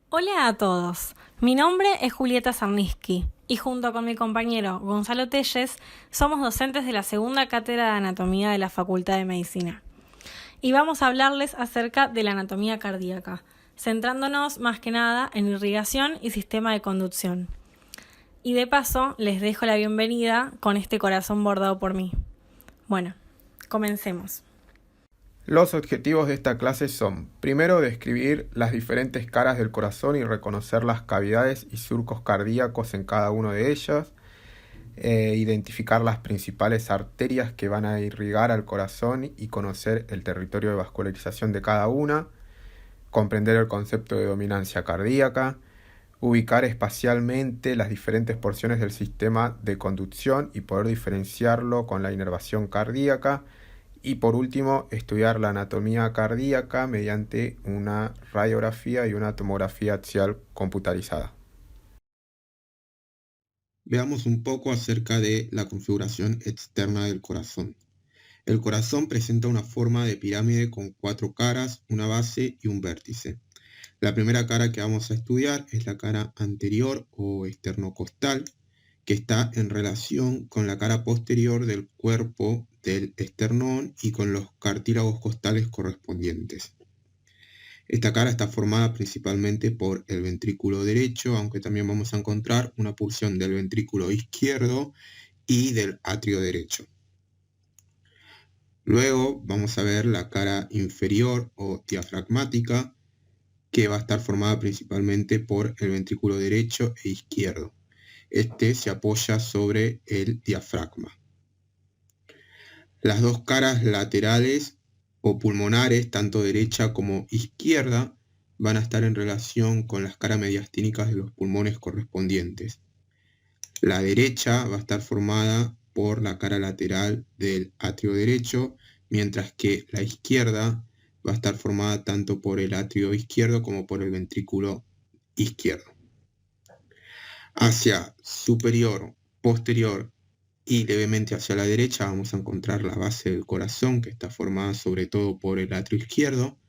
Hola a todos, mi nombre es Julieta Sarniski y junto con mi compañero Gonzalo Telles somos docentes de la segunda cátedra de anatomía de la Facultad de Medicina. Y vamos a hablarles acerca de la anatomía cardíaca, centrándonos más que nada en irrigación y sistema de conducción. Y de paso les dejo la bienvenida con este corazón bordado por mí. Bueno, comencemos. Los objetivos de esta clase son, primero, describir las diferentes caras del corazón y reconocer las cavidades y surcos cardíacos en cada uno de ellas, identificar las principales arterias que van a irrigar al corazón y conocer el territorio de vascularización de cada una, comprender el concepto de dominancia cardíaca, ubicar espacialmente las diferentes porciones del sistema de conducción y poder diferenciarlo con la inervación cardíaca. Y por último, estudiar la anatomía cardíaca mediante una radiografía y una tomografía axial computarizada. Veamos un poco acerca de la configuración externa del corazón. El corazón presenta una forma de pirámide con 4 caras, una base y un vértice. La primera cara que vamos a estudiar es la cara anterior o esternocostal, que está en relación con la cara posterior del cuerpo del esternón y con los cartílagos costales correspondientes. Esta cara está formada principalmente por el ventrículo derecho, aunque también vamos a encontrar una porción del ventrículo izquierdo y del atrio derecho. Luego vamos a ver la cara inferior o diafragmática, que va a estar formada principalmente por el ventrículo derecho e izquierdo. Este se apoya sobre el diafragma. Las dos caras laterales o pulmonares, tanto derecha como izquierda, van a estar en relación con las caras mediastínicas de los pulmones correspondientes. La derecha va a estar formada por la cara lateral del atrio derecho, mientras que la izquierda va a estar formada tanto por el atrio izquierdo como por el ventrículo izquierdo. Hacia superior, posterior y levemente hacia la derecha vamos a encontrar la base del corazón, que está formada sobre todo por el atrio izquierdo,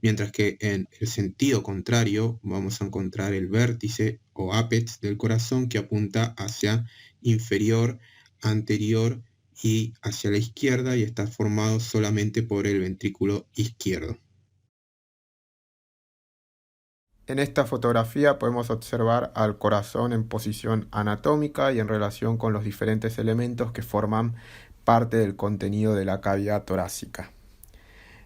mientras que en el sentido contrario vamos a encontrar el vértice o ápex del corazón, que apunta hacia inferior, anterior y hacia la izquierda, y está formado solamente por el ventrículo izquierdo. En esta fotografía podemos observar al corazón en posición anatómica y en relación con los diferentes elementos que forman parte del contenido de la cavidad torácica.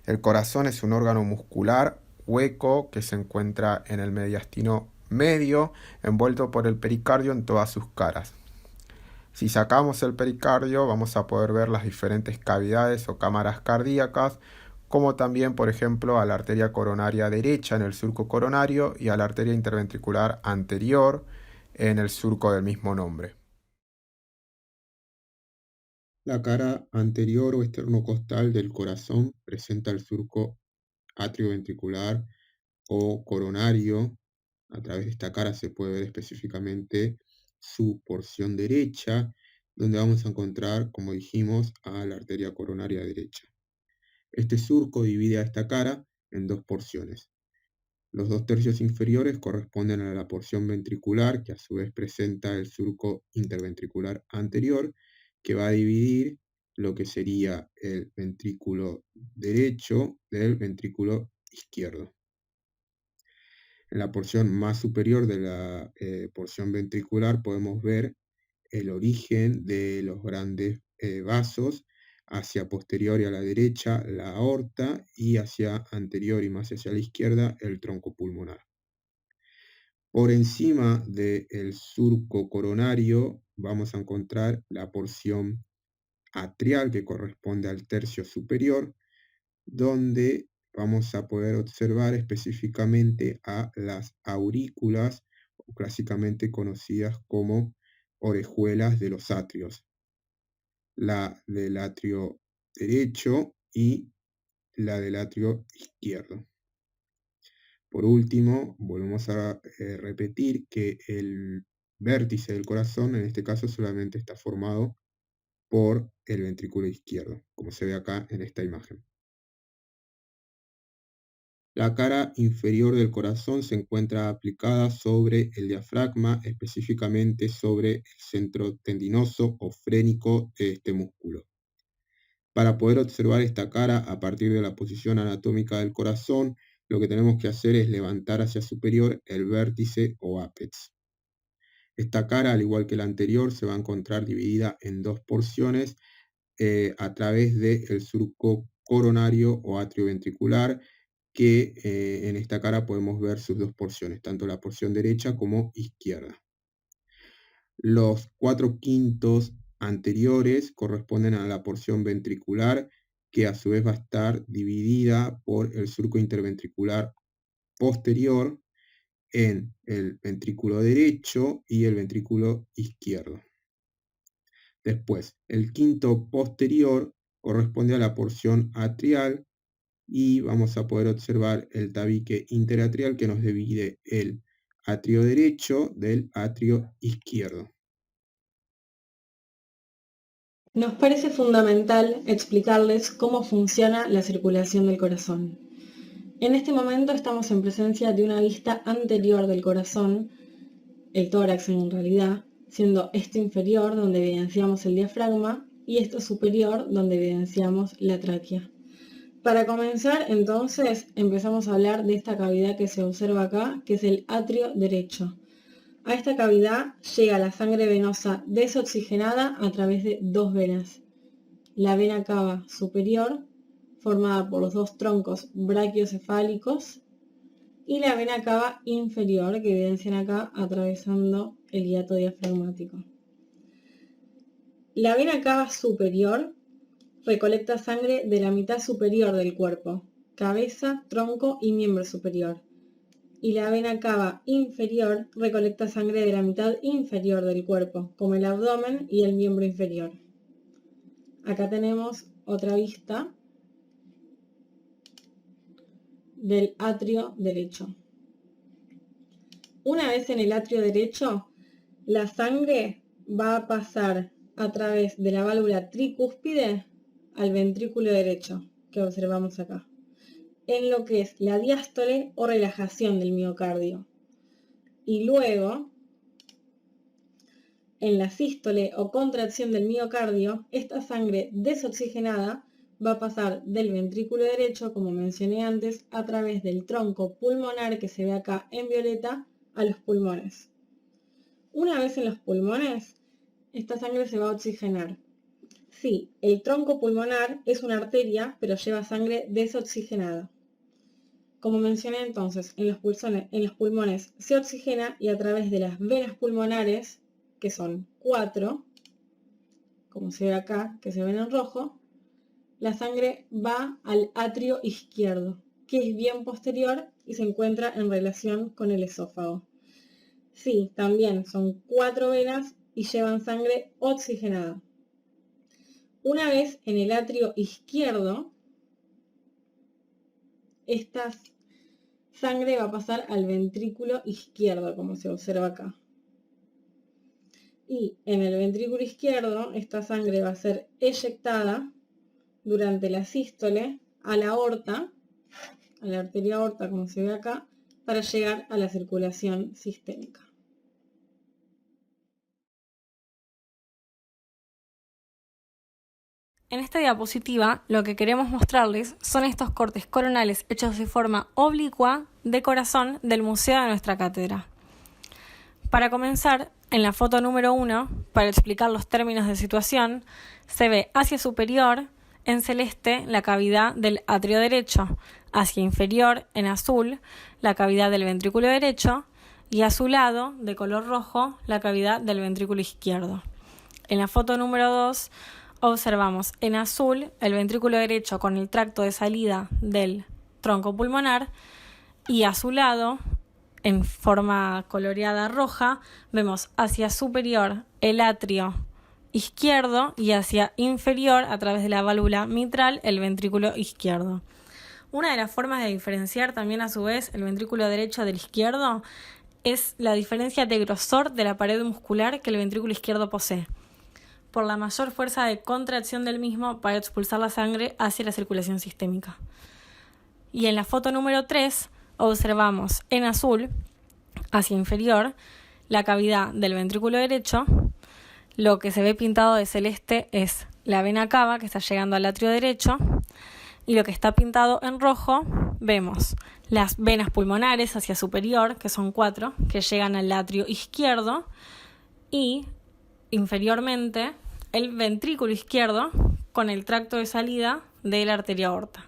El corazón es un órgano muscular hueco que se encuentra en el mediastino medio, envuelto por el pericardio en todas sus caras. Si sacamos el pericardio, vamos a poder ver las diferentes cavidades o cámaras cardíacas, como también, por ejemplo, a la arteria coronaria derecha en el surco coronario y a la arteria interventricular anterior en el surco del mismo nombre. La cara anterior o esternocostal del corazón presenta el surco atrioventricular o coronario. A través de esta cara se puede ver específicamente su porción derecha, donde vamos a encontrar, como dijimos, a la arteria coronaria derecha. Este surco divide a esta cara en dos porciones. Los 2/3 inferiores corresponden a la porción ventricular, que a su vez presenta el surco interventricular anterior, que va a dividir lo que sería el ventrículo derecho del ventrículo izquierdo. En la porción más superior de la porción ventricular podemos ver el origen de los grandes vasos, hacia posterior y a la derecha la aorta, y hacia anterior y más hacia la izquierda el tronco pulmonar. Por encima del surco coronario vamos a encontrar la porción atrial, que corresponde al tercio superior, donde vamos a poder observar específicamente a las aurículas, clásicamente conocidas como orejuelas de los atrios, la del atrio derecho y la del atrio izquierdo. Por último, volvemos a repetir que el vértice del corazón en este caso solamente está formado por el ventrículo izquierdo, como se ve acá en esta imagen. La cara inferior del corazón se encuentra aplicada sobre el diafragma, específicamente sobre el centro tendinoso o frénico de este músculo. Para poder observar esta cara a partir de la posición anatómica del corazón, lo que tenemos que hacer es levantar hacia superior el vértice o ápex. Esta cara, al igual que la anterior, se va a encontrar dividida en dos porciones a través del surco coronario o atrioventricular, que en esta cara podemos ver sus dos porciones, tanto la porción derecha como izquierda. Los 4/5 anteriores corresponden a la porción ventricular, que a su vez va a estar dividida por el surco interventricular posterior en el ventrículo derecho y el ventrículo izquierdo. Después, el 5 posterior corresponde a la porción atrial y vamos a poder observar el tabique interatrial que nos divide el atrio derecho del atrio izquierdo. Nos parece fundamental explicarles cómo funciona la circulación del corazón. En este momento estamos en presencia de una vista anterior del corazón, el tórax en realidad, siendo este inferior donde evidenciamos el diafragma y esto superior donde evidenciamos la tráquea. Para comenzar, entonces, empezamos a hablar de esta cavidad que se observa acá, que es el atrio derecho. A esta cavidad llega la sangre venosa desoxigenada a través de dos venas. La vena cava superior, formada por los dos troncos brachiocefálicos, y la vena cava inferior, que evidencian acá atravesando el hiato diafragmático. La vena cava superior recolecta sangre de la mitad superior del cuerpo, cabeza, tronco y miembro superior. Y la vena cava inferior recolecta sangre de la mitad inferior del cuerpo, como el abdomen y el miembro inferior. Acá tenemos otra vista del atrio derecho. Una vez en el atrio derecho, la sangre va a pasar a través de la válvula tricúspide al ventrículo derecho, que observamos acá, en lo que es la diástole o relajación del miocardio. Y luego, en la sístole o contracción del miocardio, esta sangre desoxigenada va a pasar del ventrículo derecho, como mencioné antes, a través del tronco pulmonar que se ve acá en violeta, a los pulmones. Una vez en los pulmones, esta sangre se va a oxigenar. Sí, el tronco pulmonar es una arteria, pero lleva sangre desoxigenada. Como mencioné entonces, en los pulmones se oxigena y a través de las venas pulmonares, que son 4, como se ve acá, que se ven en rojo, la sangre va al atrio izquierdo, que es bien posterior y se encuentra en relación con el esófago. Sí, también son 4 venas y llevan sangre oxigenada. Una vez en el atrio izquierdo, esta sangre va a pasar al ventrículo izquierdo, como se observa acá. Y en el ventrículo izquierdo, esta sangre va a ser eyectada durante la sístole a la aorta, a la arteria aorta, como se ve acá, para llegar a la circulación sistémica. En esta diapositiva lo que queremos mostrarles son estos cortes coronales hechos de forma oblicua de corazón del museo de nuestra cátedra. Para comenzar, en la foto número 1, para explicar los términos de situación, se ve hacia superior, en celeste, la cavidad del atrio derecho, hacia inferior, en azul, la cavidad del ventrículo derecho, y a su lado, de color rojo, la cavidad del ventrículo izquierdo. En la foto número 2, observamos en azul el ventrículo derecho con el tracto de salida del tronco pulmonar y a su lado, en forma coloreada roja, vemos hacia superior el atrio izquierdo y hacia inferior, a través de la válvula mitral, el ventrículo izquierdo. Una de las formas de diferenciar también a su vez el ventrículo derecho del izquierdo es la diferencia de grosor de la pared muscular que el ventrículo izquierdo posee, por la mayor fuerza de contracción del mismo para expulsar la sangre hacia la circulación sistémica. Y en la foto número 3 observamos en azul, hacia inferior, la cavidad del ventrículo derecho. Lo que se ve pintado de celeste es la vena cava que está llegando al atrio derecho, y lo que está pintado en rojo vemos las venas pulmonares hacia superior, que son 4, que llegan al atrio izquierdo, y inferiormente el ventrículo izquierdo con el tracto de salida de la arteria aorta.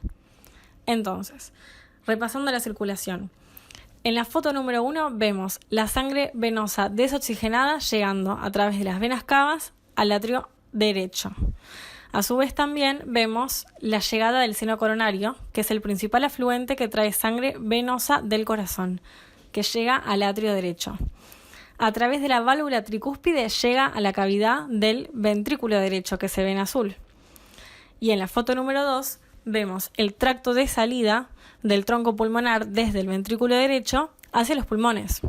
Entonces, repasando la circulación. En la foto número 1 vemos la sangre venosa desoxigenada llegando a través de las venas cavas al atrio derecho. A su vez también vemos la llegada del seno coronario, que es el principal afluente que trae sangre venosa del corazón, que llega al atrio derecho. A través de la válvula tricúspide llega a la cavidad del ventrículo derecho, que se ve en azul. Y en la foto número 2 vemos el tracto de salida del tronco pulmonar desde el ventrículo derecho hacia los pulmones,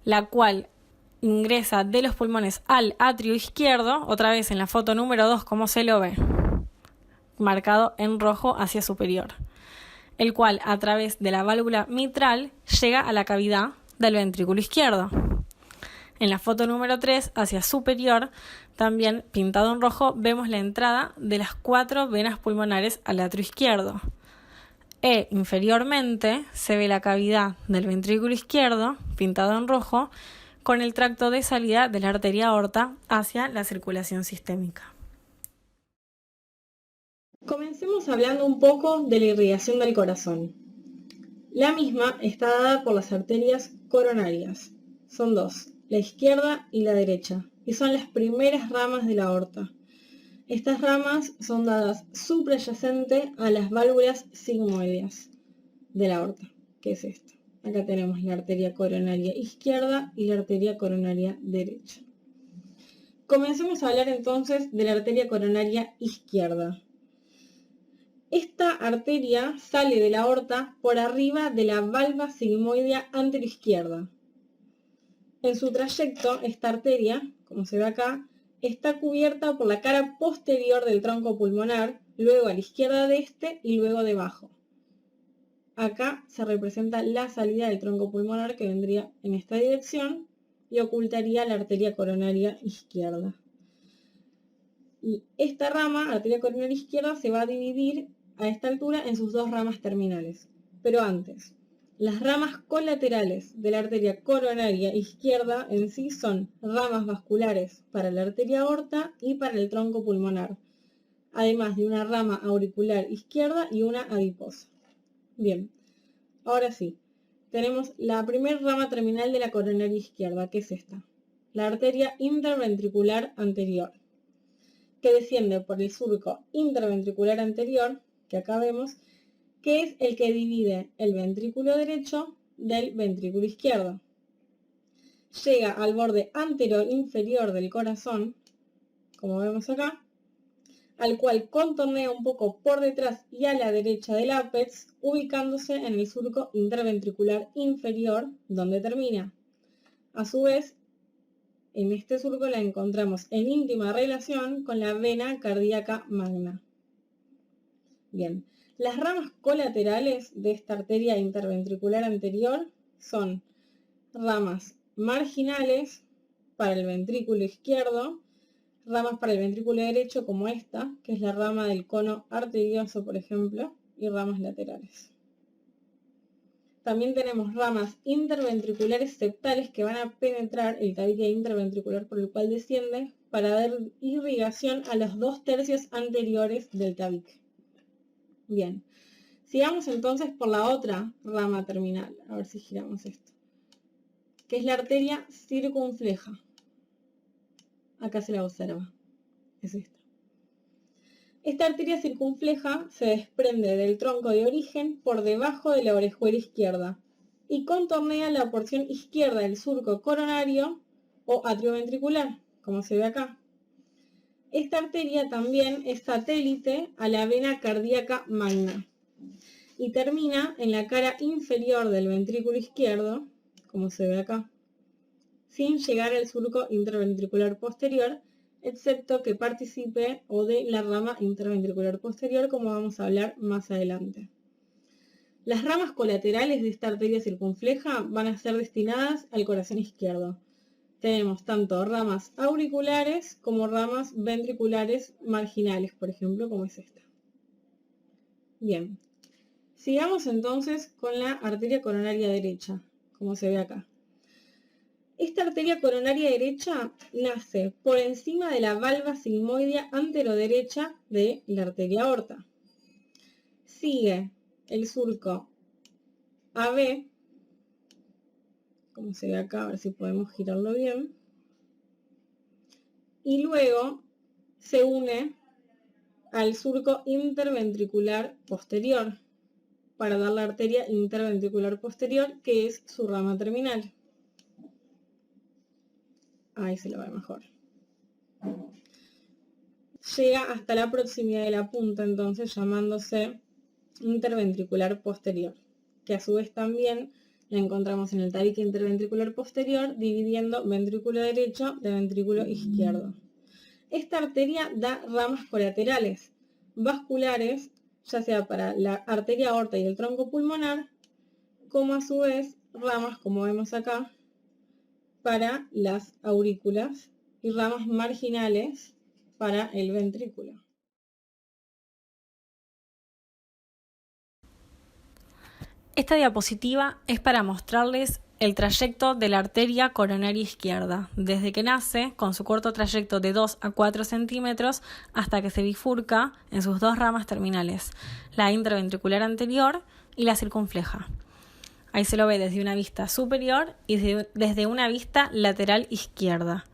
la cual ingresa de los pulmones al atrio izquierdo, otra vez en la foto número 2 como se lo ve, marcado en rojo hacia superior, el cual a través de la válvula mitral llega a la cavidad del ventrículo izquierdo. En la foto número 3 hacia superior, también pintado en rojo, vemos la entrada de las 4 venas pulmonares al atrio izquierdo. E inferiormente se ve la cavidad del ventrículo izquierdo, pintado en rojo, con el tracto de salida de la arteria aorta hacia la circulación sistémica. Comencemos hablando un poco de la irrigación del corazón. La misma está dada por las arterias coronarias. Son 2, la izquierda y la derecha, y son las primeras ramas de la aorta. Estas ramas son dadas suprayacente a las válvulas sigmoideas de la aorta, que es esta. Acá tenemos la arteria coronaria izquierda y la arteria coronaria derecha. Comencemos a hablar entonces de la arteria coronaria izquierda. Esta arteria sale de la aorta por arriba de la valva sigmoidea anteroizquierda. En su trayecto, esta arteria, como se ve acá, está cubierta por la cara posterior del tronco pulmonar, luego a la izquierda de este y luego debajo. Acá se representa la salida del tronco pulmonar que vendría en esta dirección y ocultaría la arteria coronaria izquierda. Y esta rama, arteria coronaria izquierda, se va a dividir a esta altura en sus 2 ramas terminales. Pero antes, las ramas colaterales de la arteria coronaria izquierda en sí son ramas vasculares para la arteria aorta y para el tronco pulmonar, además de una rama auricular izquierda y una adiposa. Bien, ahora sí, tenemos la primera rama terminal de la coronaria izquierda, que es esta, la arteria interventricular anterior, que desciende por el surco interventricular anterior, que acá vemos, que es el que divide el ventrículo derecho del ventrículo izquierdo. Llega al borde anteroinferior del corazón, como vemos acá, al cual contornea un poco por detrás y a la derecha del ápex, ubicándose en el surco interventricular inferior, donde termina. A su vez, en este surco la encontramos en íntima relación con la vena cardíaca magna. Bien, las ramas colaterales de esta arteria interventricular anterior son ramas marginales para el ventrículo izquierdo, ramas para el ventrículo derecho como esta, que es la rama del cono arterioso, por ejemplo, y ramas laterales. También tenemos ramas interventriculares septales que van a penetrar el tabique interventricular por el cual desciende para dar irrigación a los 2/3 anteriores del tabique. Bien, sigamos entonces por la otra rama terminal, a ver si giramos esto, que es la arteria circunfleja. Acá se la observa, es esta. Esta arteria circunfleja se desprende del tronco de origen por debajo de la orejuela izquierda y contornea la porción izquierda del surco coronario o atrioventricular, como se ve acá. Esta arteria también es satélite a la vena cardíaca magna y termina en la cara inferior del ventrículo izquierdo, como se ve acá, sin llegar al surco interventricular posterior, excepto que participe o de la rama interventricular posterior, como vamos a hablar más adelante. Las ramas colaterales de esta arteria circunfleja van a ser destinadas al corazón izquierdo. Tenemos tanto ramas auriculares como ramas ventriculares marginales, por ejemplo, como es esta. Bien, sigamos entonces con la arteria coronaria derecha, como se ve acá. Esta arteria coronaria derecha nace por encima de la valva sigmoidea anteroderecha de la arteria aorta. Sigue el surco AB, como se ve acá, a ver si podemos girarlo bien, y luego se une al surco interventricular posterior para dar la arteria interventricular posterior, que es su rama terminal. Ahí se lo ve mejor. Llega hasta la proximidad de la punta, entonces llamándose interventricular posterior, que a su vez también la encontramos en el tabique interventricular posterior, dividiendo ventrículo derecho de ventrículo izquierdo. Esta arteria da ramas colaterales, vasculares, ya sea para la arteria aorta y el tronco pulmonar, como a su vez ramas, como vemos acá, para las aurículas y ramas marginales para el ventrículo. Esta diapositiva es para mostrarles el trayecto de la arteria coronaria izquierda, desde que nace, con su corto trayecto de 2 a 4 centímetros, hasta que se bifurca en sus dos ramas terminales, la interventricular anterior y la circunfleja. Ahí se lo ve desde una vista superior y desde una vista lateral izquierda.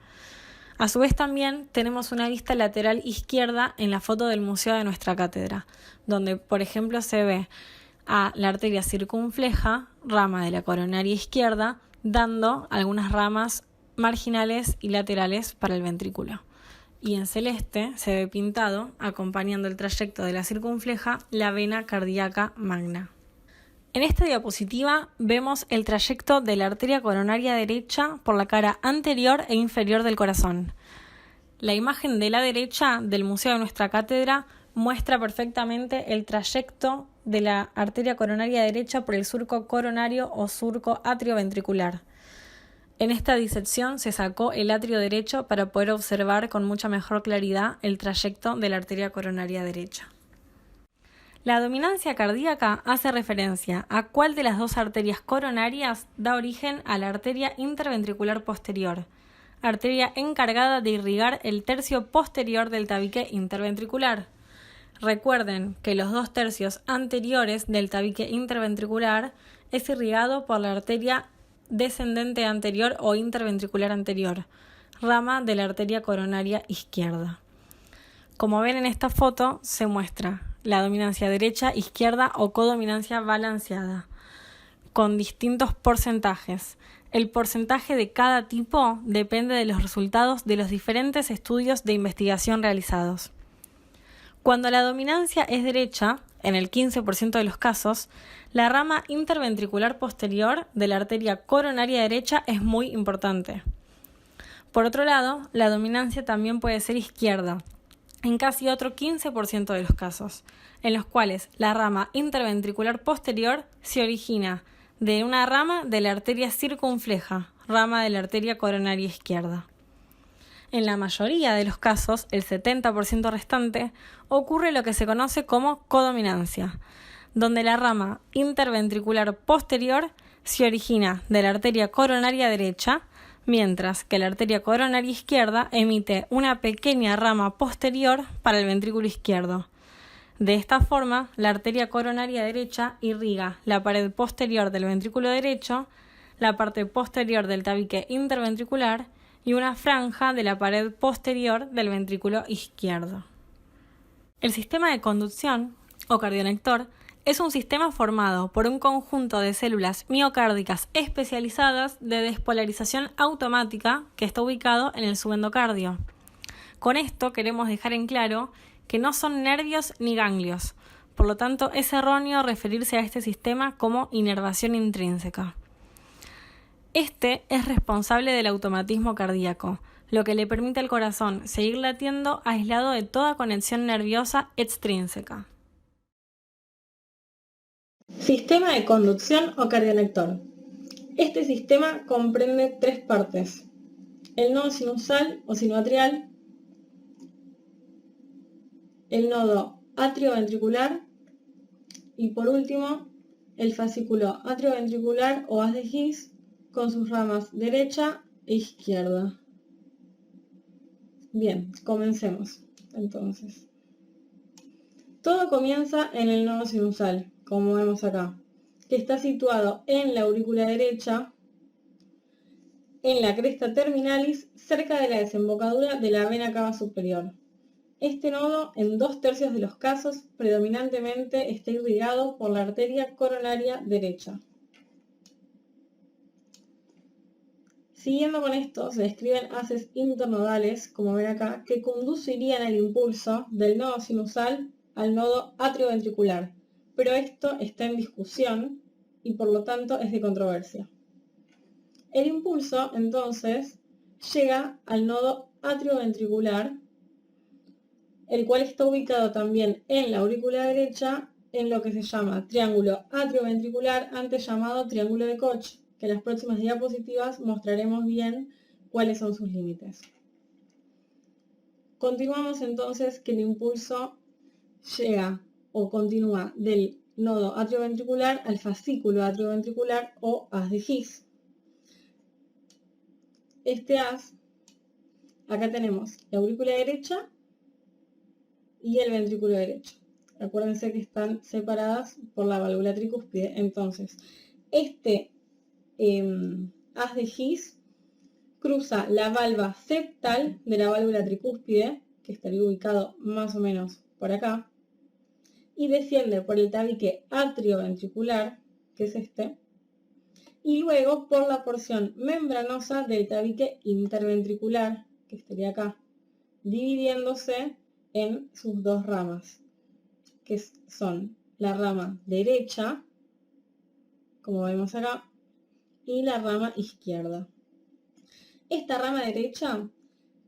A su vez también tenemos una vista lateral izquierda en la foto del museo de nuestra cátedra, donde por ejemplo se ve a la arteria circunfleja, rama de la coronaria izquierda, dando algunas ramas marginales y laterales para el ventrículo. Y en celeste se ve pintado, acompañando el trayecto de la circunfleja, la vena cardíaca magna. En esta diapositiva vemos el trayecto de la arteria coronaria derecha por la cara anterior e inferior del corazón. La imagen de la derecha del museo de nuestra cátedra muestra perfectamente el trayecto de la arteria coronaria derecha por el surco coronario o surco atrioventricular. En esta disección se sacó el atrio derecho para poder observar con mucha mejor claridad el trayecto de la arteria coronaria derecha. La dominancia cardíaca hace referencia a cuál de las dos arterias coronarias da origen a la arteria interventricular posterior, arteria encargada de irrigar el tercio posterior del tabique interventricular. Recuerden que los 2 tercios anteriores del tabique interventricular es irrigado por la arteria descendente anterior o interventricular anterior, rama de la arteria coronaria izquierda. Como ven en esta foto, se muestra la dominancia derecha, izquierda o codominancia balanceada, con distintos porcentajes. El porcentaje de cada tipo depende de los resultados de los diferentes estudios de investigación realizados. Cuando la dominancia es derecha, en el 15% de los casos, la rama interventricular posterior de la arteria coronaria derecha es muy importante. Por otro lado, la dominancia también puede ser izquierda, en casi otro 15% de los casos, en los cuales la rama interventricular posterior se origina de una rama de la arteria circunfleja, rama de la arteria coronaria izquierda. En la mayoría de los casos, el 70% restante, ocurre lo que se conoce como codominancia, donde la rama interventricular posterior se origina de la arteria coronaria derecha, mientras que la arteria coronaria izquierda emite una pequeña rama posterior para el ventrículo izquierdo. De esta forma, la arteria coronaria derecha irriga la pared posterior del ventrículo derecho, la parte posterior del tabique interventricular y una franja de la pared posterior del ventrículo izquierdo. El sistema de conducción, o cardionector, es un sistema formado por un conjunto de células miocárdicas especializadas de despolarización automática que está ubicado en el subendocardio. Con esto queremos dejar en claro que no son nervios ni ganglios, por lo tanto es erróneo referirse a este sistema como inervación intrínseca. Este es responsable del automatismo cardíaco, lo que le permite al corazón seguir latiendo aislado de toda conexión nerviosa extrínseca. Sistema de conducción o cardionector. Este sistema comprende tres partes: el nodo sinusal o sinoatrial, el nodo atrioventricular y por último el fascículo atrioventricular o haz de His con sus ramas derecha e izquierda. Bien, comencemos entonces. Todo comienza en el nodo sinusal, como vemos acá, que está situado en la aurícula derecha, en la cresta terminalis, cerca de la desembocadura de la vena cava superior. Este nodo, en 2/3 de los casos, predominantemente está irrigado por la arteria coronaria derecha. Siguiendo con esto, se describen haces internodales, como ven acá, que conducirían el impulso del nodo sinusal al nodo atrioventricular, pero esto está en discusión y por lo tanto es de controversia. El impulso, entonces, llega al nodo atrioventricular, el cual está ubicado también en la aurícula derecha, en lo que se llama triángulo atrioventricular, antes llamado triángulo de Koch, que en las próximas diapositivas mostraremos bien cuáles son sus límites. Continuamos entonces que el impulso llega o continúa del nodo atrioventricular al fascículo atrioventricular o haz de His. Este haz, acá tenemos la aurícula derecha y el ventrículo derecho. Acuérdense que están separadas por la válvula tricúspide. Entonces, este haz de His cruza la valva septal de la válvula tricúspide, que estaría ubicado más o menos por acá, y desciende por el tabique atrioventricular, que es este, y luego por la porción membranosa del tabique interventricular, que estaría acá, dividiéndose en sus dos ramas, que son la rama derecha, como vemos acá, y la rama izquierda. Esta rama derecha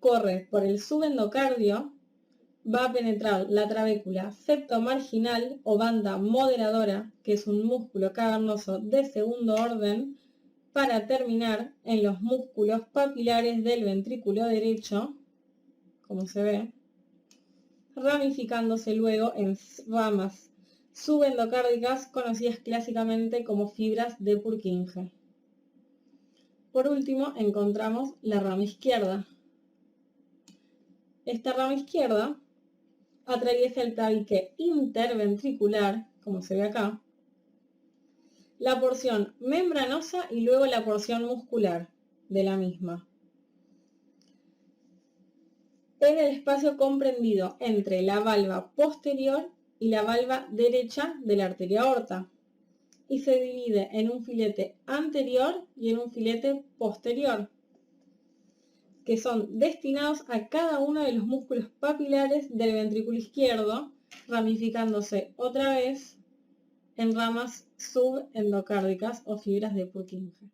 corre por el subendocardio, va a penetrar la trabécula septomarginal o banda moderadora, que es un músculo cavernoso de segundo orden, para terminar en los músculos papilares del ventrículo derecho, como se ve, ramificándose luego en ramas subendocárdicas conocidas clásicamente como fibras de Purkinje. Por último, encontramos la rama izquierda. Esta rama izquierda atraviesa el tabique interventricular, como se ve acá, la porción membranosa y luego la porción muscular de la misma, en el espacio comprendido entre la valva posterior y la valva derecha de la arteria aorta, y se divide en un filete anterior y en un filete posterior, que son destinados a cada uno de los músculos papilares del ventrículo izquierdo, ramificándose otra vez en ramas subendocárdicas o fibras de Purkinje.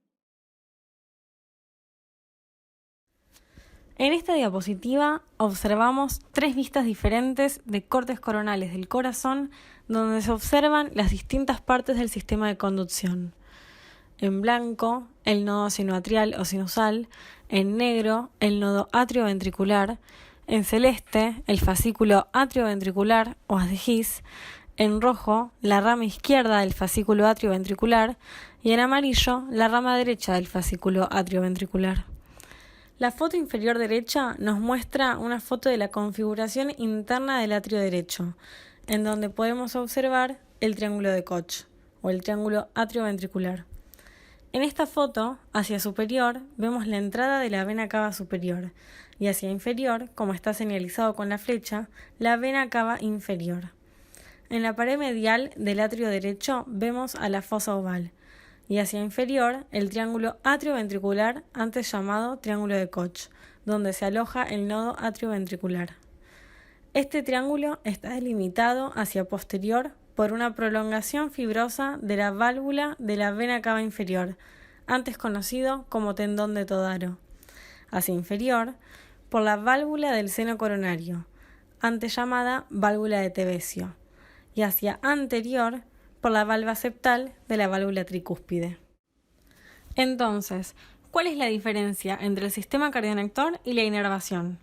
En esta diapositiva observamos tres vistas diferentes de cortes coronales del corazón donde se observan las distintas partes del sistema de conducción. En blanco, el nodo sinoatrial o sinusal, en negro, el nodo atrioventricular, en celeste, el fascículo atrioventricular o haz de His, en rojo, la rama izquierda del fascículo atrioventricular y en amarillo, la rama derecha del fascículo atrioventricular. La foto inferior derecha nos muestra una foto de la configuración interna del atrio derecho, en donde podemos observar el triángulo de Koch o el triángulo atrioventricular. En esta foto, hacia superior, vemos la entrada de la vena cava superior y hacia inferior, como está señalizado con la flecha, la vena cava inferior. En la pared medial del atrio derecho vemos a la fosa oval y hacia inferior el triángulo atrioventricular, antes llamado triángulo de Koch, donde se aloja el nodo atrioventricular. Este triángulo está delimitado hacia posterior por una prolongación fibrosa de la válvula de la vena cava inferior, antes conocido como tendón de Todaro, hacia inferior por la válvula del seno coronario, antes llamada válvula de Tevesio, y hacia anterior por la valva septal de la válvula tricúspide. Entonces, ¿cuál es la diferencia entre el sistema cardionector y la inervación?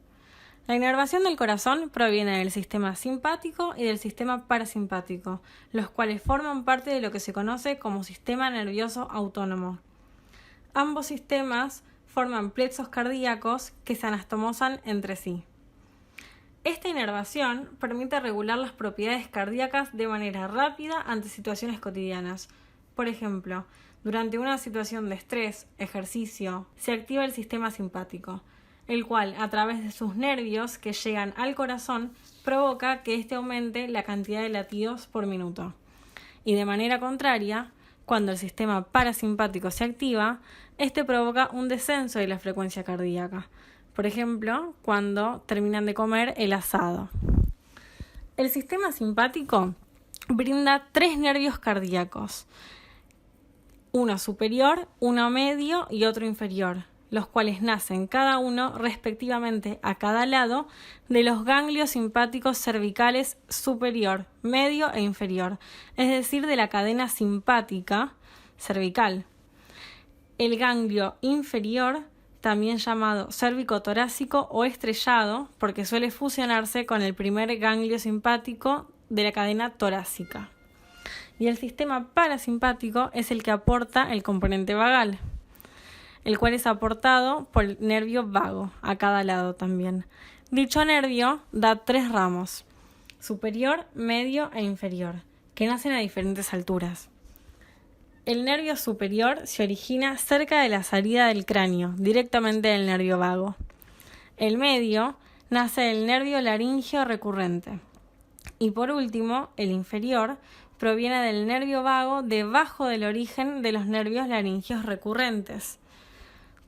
La inervación del corazón proviene del sistema simpático y del sistema parasimpático, los cuales forman parte de lo que se conoce como sistema nervioso autónomo. Ambos sistemas forman plexos cardíacos que se anastomosan entre sí. Esta inervación permite regular las propiedades cardíacas de manera rápida ante situaciones cotidianas. Por ejemplo, durante una situación de estrés, ejercicio, se activa el sistema simpático, el cual, a través de sus nervios que llegan al corazón, provoca que éste aumente la cantidad de latidos por minuto. Y de manera contraria, cuando el sistema parasimpático se activa, este provoca un descenso de la frecuencia cardíaca. Por ejemplo, cuando terminan de comer el asado. El sistema simpático brinda 3 nervios cardíacos, uno superior, uno medio y otro inferior, los cuales nacen cada uno respectivamente a cada lado de los ganglios simpáticos cervicales superior, medio e inferior, es decir, de la cadena simpática cervical. El ganglio inferior, también llamado cérvico-torácico o estrellado, porque suele fusionarse con el primer ganglio simpático de la cadena torácica. Y el sistema parasimpático es el que aporta el componente vagal, el cual es aportado por el nervio vago, a cada lado también. Dicho nervio da 3 ramos, superior, medio e inferior, que nacen a diferentes alturas. El nervio superior se origina cerca de la salida del cráneo, directamente del nervio vago. El medio nace del nervio laríngeo recurrente. Y por último, el inferior proviene del nervio vago debajo del origen de los nervios laringeos recurrentes.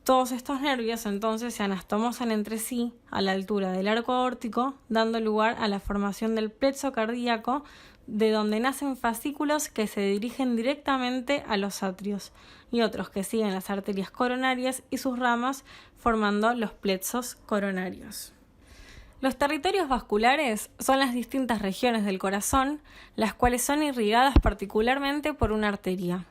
Todos estos nervios entonces se anastomosan entre sí a la altura del arco aórtico, dando lugar a la formación del plexo cardíaco, de donde nacen fascículos que se dirigen directamente a los atrios y otros que siguen las arterias coronarias y sus ramas, formando los plexos coronarios. Los territorios vasculares son las distintas regiones del corazón, las cuales son irrigadas particularmente por una arteria.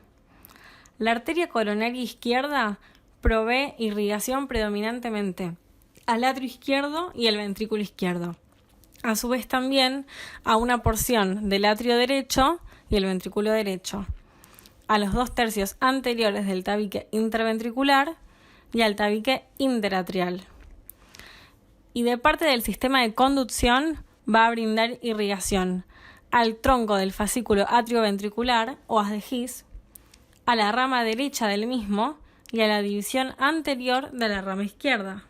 La arteria coronaria izquierda provee irrigación predominantemente al atrio izquierdo y al ventrículo izquierdo. A su vez también a una porción del atrio derecho y el ventrículo derecho, a los 2/3 anteriores del tabique interventricular y al tabique interatrial. Y de parte del sistema de conducción va a brindar irrigación al tronco del fascículo atrioventricular o haz de His, a la rama derecha del mismo y a la división anterior de la rama izquierda.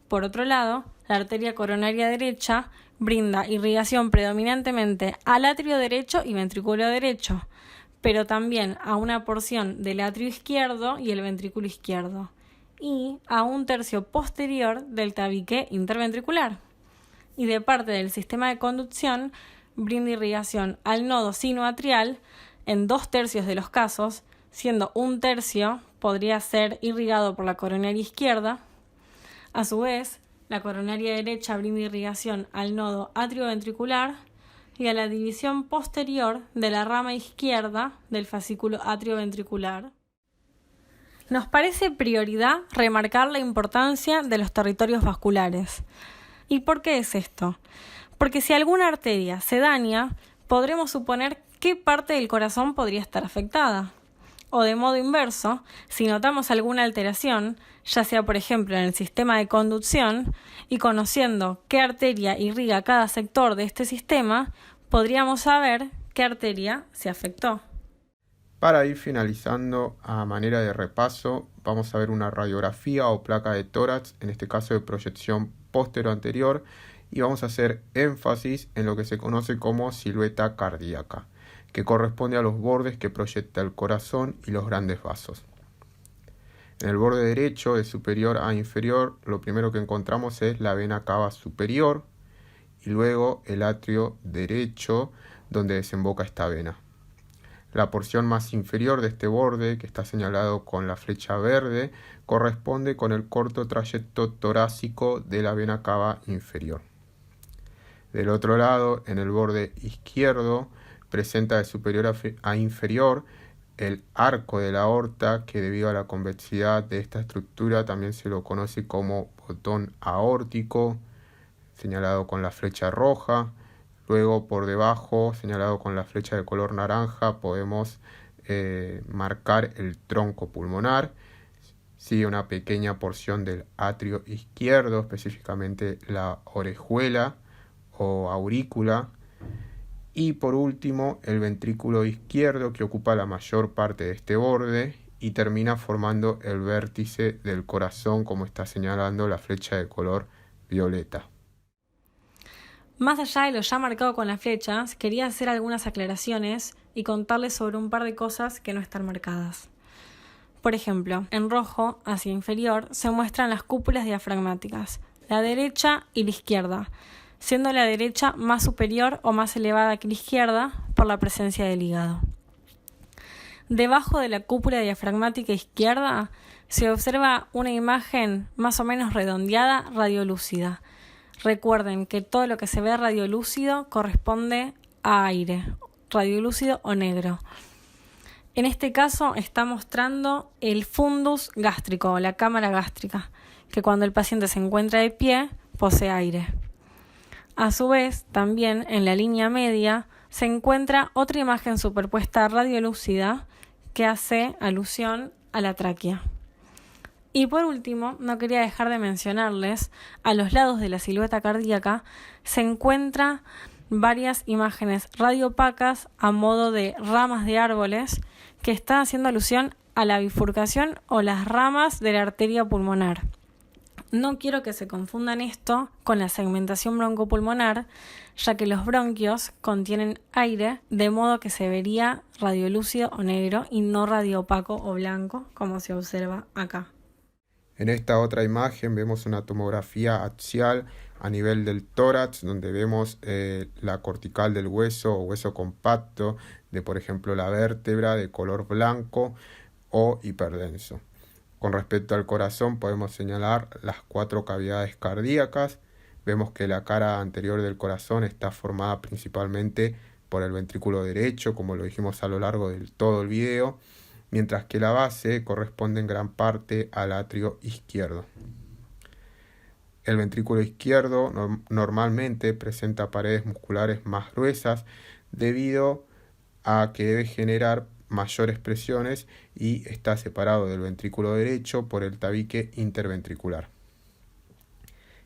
Por otro lado, la arteria coronaria derecha brinda irrigación predominantemente al atrio derecho y ventrículo derecho, pero también a una porción del atrio izquierdo y el ventrículo izquierdo, y a 1/3 posterior del tabique interventricular. Y de parte del sistema de conducción brinda irrigación al nodo sinoatrial en 2/3 de los casos, siendo 1/3 podría ser irrigado por la coronaria izquierda. A su vez, la coronaria derecha brinda irrigación al nodo atrioventricular y a la división posterior de la rama izquierda del fascículo atrioventricular. Nos parece prioridad remarcar la importancia de los territorios vasculares. ¿Y por qué es esto? Porque si alguna arteria se daña, podremos suponer qué parte del corazón podría estar afectada. O de modo inverso, si notamos alguna alteración, ya sea por ejemplo en el sistema de conducción, y conociendo qué arteria irriga cada sector de este sistema, podríamos saber qué arteria se afectó. Para ir finalizando, a manera de repaso, vamos a ver una radiografía o placa de tórax, en este caso de proyección póstero-anterior, y vamos a hacer énfasis en lo que se conoce como silueta cardíaca, que corresponde a los bordes que proyecta el corazón y los grandes vasos. En el borde derecho, de superior a inferior, lo primero que encontramos es la vena cava superior y luego el atrio derecho donde desemboca esta vena. La porción más inferior de este borde, que está señalado con la flecha verde, corresponde con el corto trayecto torácico de la vena cava inferior. Del otro lado, en el borde izquierdo, presenta de superior a inferior el arco de la aorta, que debido a la convexidad de esta estructura también se lo conoce como botón aórtico, señalado con la flecha roja. Luego por debajo, señalado con la flecha de color naranja, podemos marcar el tronco pulmonar. Sigue una pequeña porción del atrio izquierdo, específicamente la orejuela o aurícula. Y por último, el ventrículo izquierdo, que ocupa la mayor parte de este borde y termina formando el vértice del corazón, como está señalando la flecha de color violeta. Más allá de lo ya marcado con las flechas, quería hacer algunas aclaraciones y contarles sobre un par de cosas que no están marcadas. Por ejemplo, en rojo, hacia inferior, se muestran las cúpulas diafragmáticas, la derecha y la izquierda, siendo la derecha más superior o más elevada que la izquierda por la presencia del hígado. Debajo de la cúpula diafragmática izquierda se observa una imagen más o menos redondeada, radiolúcida. Recuerden que todo lo que se ve radiolúcido corresponde a aire, radiolúcido o negro. En este caso está mostrando el fundus gástrico, la cámara gástrica, que cuando el paciente se encuentra de pie posee aire. A su vez, también en la línea media se encuentra otra imagen superpuesta radiolúcida que hace alusión a la tráquea. Y por último, no quería dejar de mencionarles, a los lados de la silueta cardíaca se encuentran varias imágenes radiopacas a modo de ramas de árboles que están haciendo alusión a la bifurcación o las ramas de la arteria pulmonar. No quiero que se confundan esto con la segmentación broncopulmonar, ya que los bronquios contienen aire, de modo que se vería radiolúcido o negro y no radiopaco o blanco, como se observa acá. En esta otra imagen vemos una tomografía axial a nivel del tórax, donde vemos la cortical del hueso o hueso compacto de, por ejemplo, la vértebra de color blanco o hiperdenso. Con respecto al corazón podemos señalar las 4 cavidades cardíacas. Vemos que la cara anterior del corazón está formada principalmente por el ventrículo derecho, como lo dijimos a lo largo de todo el video, mientras que la base corresponde en gran parte al atrio izquierdo. El ventrículo izquierdo normalmente presenta paredes musculares más gruesas debido a que debe generar mayores presiones y está separado del ventrículo derecho por el tabique interventricular.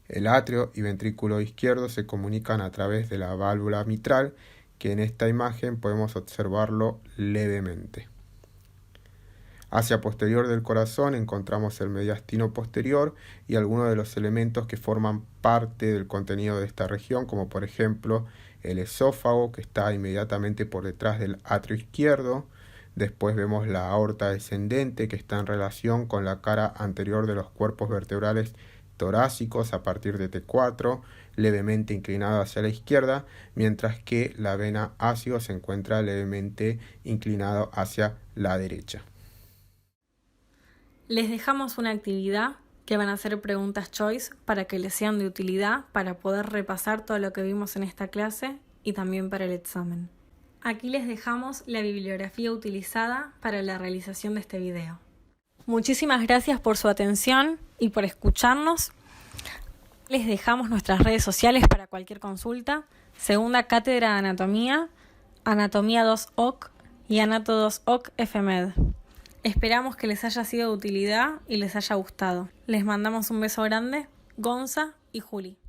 El atrio y ventrículo izquierdo se comunican a través de la válvula mitral, que en esta imagen podemos observarlo levemente. Hacia posterior del corazón encontramos el mediastino posterior y algunos de los elementos que forman parte del contenido de esta región, como por ejemplo el esófago, que está inmediatamente por detrás del atrio izquierdo. Después vemos la aorta descendente, que está en relación con la cara anterior de los cuerpos vertebrales torácicos a partir de T4, levemente inclinado hacia la izquierda, mientras que la vena ácido se encuentra levemente inclinado hacia la derecha. Les dejamos una actividad que van a ser preguntas choice para que les sean de utilidad para poder repasar todo lo que vimos en esta clase y también para el examen. Aquí les dejamos la bibliografía utilizada para la realización de este video. Muchísimas gracias por su atención y por escucharnos. Les dejamos nuestras redes sociales para cualquier consulta. Segunda Cátedra de Anatomía, Anatomía 2OC y Anato 2OC FMED. Esperamos que les haya sido de utilidad y les haya gustado. Les mandamos un beso grande, Gonza y Juli.